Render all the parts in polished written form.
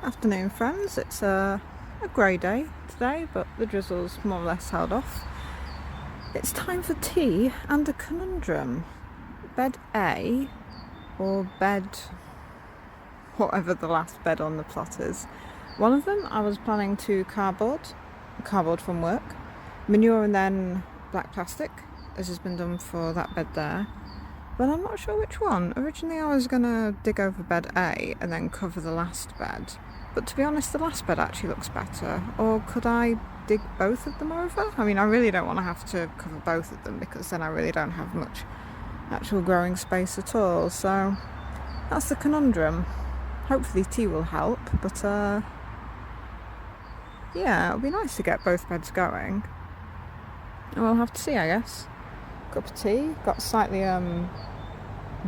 Afternoon, friends. It's a grey day today, but the drizzle's more or less held off. It's time for tea and a conundrum. Bed A or bed whatever the last bed on the plot is. One of them I was planning to cardboard from work, manure and then black plastic, as has been done for that bed there. But I'm not sure which one. Originally I was going to dig over bed A and then cover the last bed. But to be honest, the last bed actually looks better. Or could I dig both of them over? I mean, I really don't want to have to cover both of them because then I really don't have much actual growing space at all. So that's the conundrum. Hopefully tea will help, but yeah, it'll be nice to get both beds going. And we'll have to see, I guess. Cup of tea, got slightly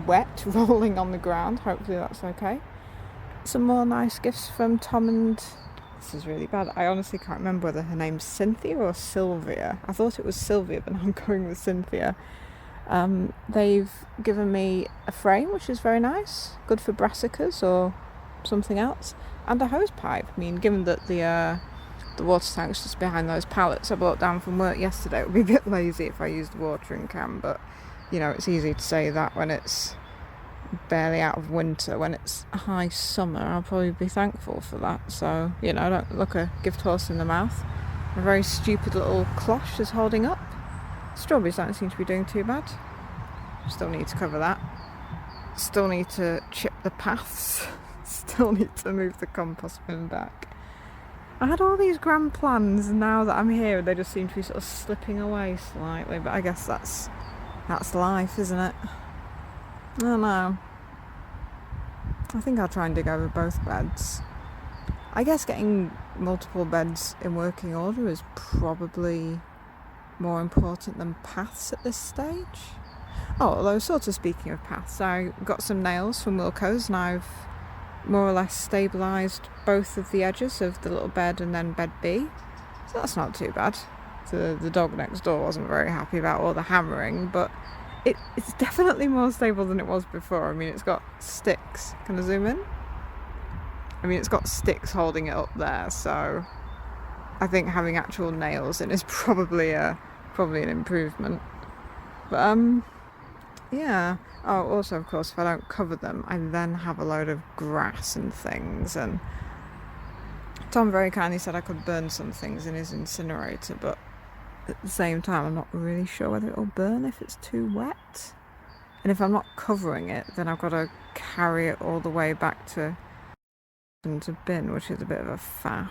wet rolling on the ground. Hopefully that's okay. Some more nice gifts from Tom and... This is really bad. I honestly can't remember whether her name's Cynthia or Sylvia. I thought it was Sylvia, but now I'm going with Cynthia. They've given me a frame, which is very nice. Good for brassicas or something else. And a hose pipe. I mean, given that the water tank's just behind those pallets I brought down from work yesterday, it would be a bit lazy if I used the watering can, but you know, it's easy to say that when it's barely out of winter. When it's high summer, I'll probably be thankful for that. So, you know, don't look a gift horse in the mouth. A very stupid little cloche is holding up. Strawberries don't seem to be doing too bad. Still need to cover that. Still need to chip the paths. Still need to move the compost bin back. I had all these grand plans, and now that I'm here, they just seem to be sort of slipping away slightly. But I guess that's life, isn't it? I don't know. I think I'll try and dig over both beds. I guess getting multiple beds in working order is probably more important than paths at this stage. Oh, although sort of speaking of paths, I got some nails from Wilko's and I've more or less stabilised both of the edges of the little bed and then bed B. So that's not too bad. The dog next door wasn't very happy about all the hammering, but it's definitely more stable than it was before. I mean, it's got sticks. Can I zoom in? I mean, it's got sticks holding it up there, so I think having actual nails in is probably an improvement. But yeah. Oh, also, of course, if I don't cover them, I then have a load of grass and things. And Tom very kindly said I could burn some things in his incinerator, but at the same time, I'm not really sure whether it'll burn if it's too wet. And if I'm not covering it, then I've got to carry it all the way back to bin, which is a bit of a faff.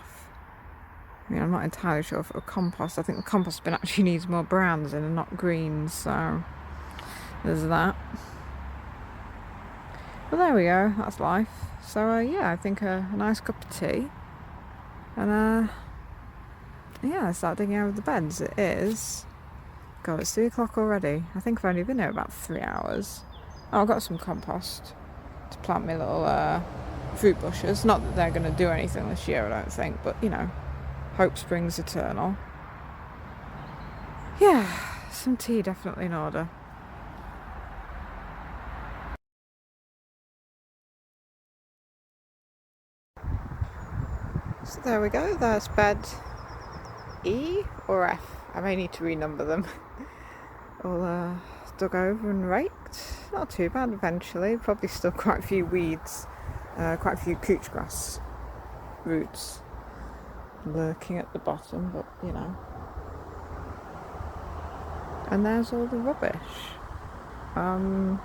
I mean, I'm not entirely sure for a compost. I think the compost bin actually needs more browns in and not greens, so there's that. But there we go, that's life. So yeah, I think a nice cup of tea. And yeah, start digging over the beds. It is... God, it's 3 o'clock already. I think I've only been here about 3 hours. Oh, I've got some compost to plant my little fruit bushes. Not that they're going to do anything this year, I don't think. But, you know, hope springs eternal. Yeah, some tea definitely in order. So there we go, there's bed E or F. I may need to renumber them. All dug over and raked. Not too bad eventually. Probably still quite a few weeds, quite a few couch grass roots lurking at the bottom, but you know. And there's all the rubbish. I'm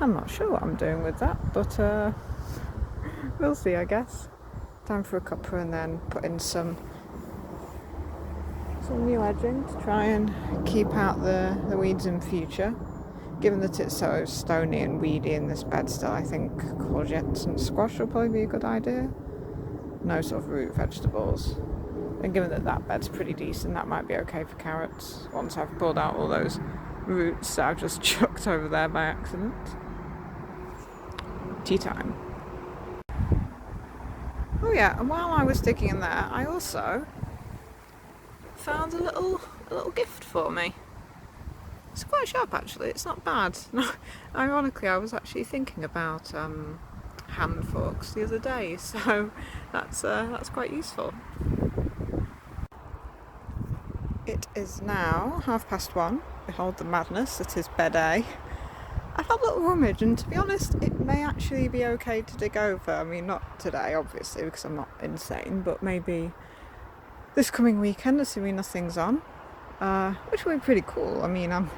not sure what I'm doing with that, but we'll see, I guess. Time for a cuppa and then put in some new edging to try and keep out the weeds in future. Given that it's so stony and weedy in this bed still, I think courgettes and squash will probably be a good idea. No sort of root vegetables. And given that bed's pretty decent, that might be okay for carrots once I've pulled out all those roots that I've just chucked over there by accident. Tea time. Oh yeah, and while I was digging in there, I also found a little gift for me. It's quite sharp actually, it's not bad. Ironically, I was actually thinking about hand forks the other day, so that's quite useful. It is now 1:30. Behold the madness that is bed A. I've had a little rummage, and to be honest, it may actually be okay to dig over. I mean, not today, obviously, because I'm not insane, but maybe this coming weekend, assuming nothing's on, which would be pretty cool. I mean, I'm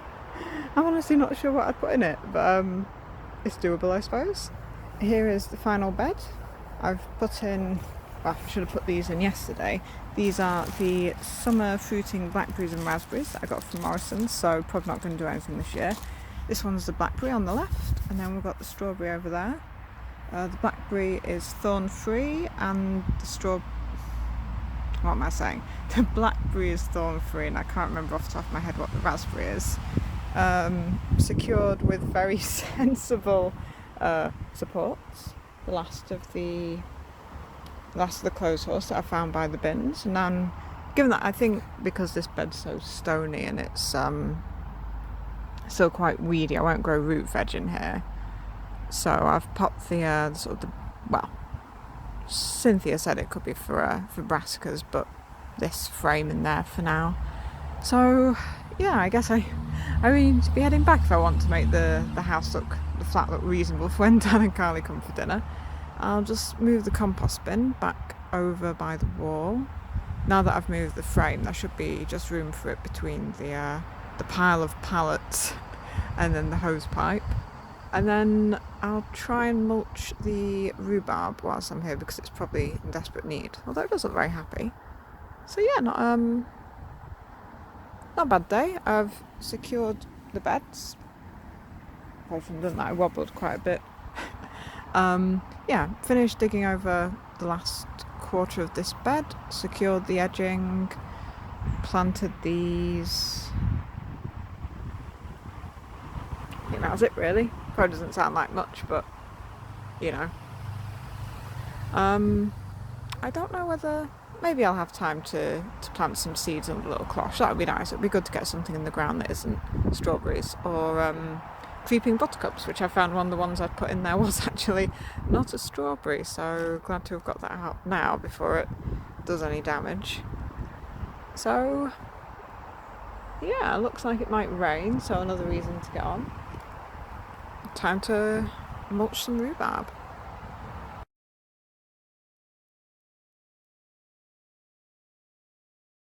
honestly not sure what I'd put in it, but it's doable, I suppose. Here is the final bed. I've put in, well, I should have put these in yesterday. These are the summer fruiting blackberries and raspberries that I got from Morrison's, so probably not going to do anything this year. This one's the blackberry on the left, and then we've got the strawberry over there. The blackberry is thorn free, and what am I saying? The blackberry is thorn free, and I can't remember off the top of my head what the raspberry is. Secured with very sensible supports. The last of the clothes horse that I found by the bins, and then given that I think because this bed's so stony and it's still quite weedy, I won't grow root veg in here, so I've popped the well, Cynthia said it could be for brassicas, but this frame in there for now. So yeah, I guess I really need to be heading back if I want to make the flat look reasonable for when Dan and Carly come for dinner. I'll just move the compost bin back over by the wall. Now that I've moved the frame, there should be just room for it between the pile of pallets and then the hose pipe. And then I'll try and mulch the rhubarb whilst I'm here, because it's probably in desperate need, although it does look very happy. So yeah, not a bad day. I've secured the beds. Apart from that, I wobbled quite a bit. Yeah, finished digging over the last quarter of this bed, secured the edging, planted these. I think that was it really. Probably doesn't sound like much, but you know. I don't know whether, maybe I'll have time to plant some seeds on the little cloche. That would be nice. It would be good to get something in the ground that isn't strawberries or creeping buttercups, which I found one of the ones I'd put in there was actually not a strawberry, so glad to have got that out now before it does any damage. So yeah, looks like it might rain, so another reason to get on. Time to mulch some rhubarb.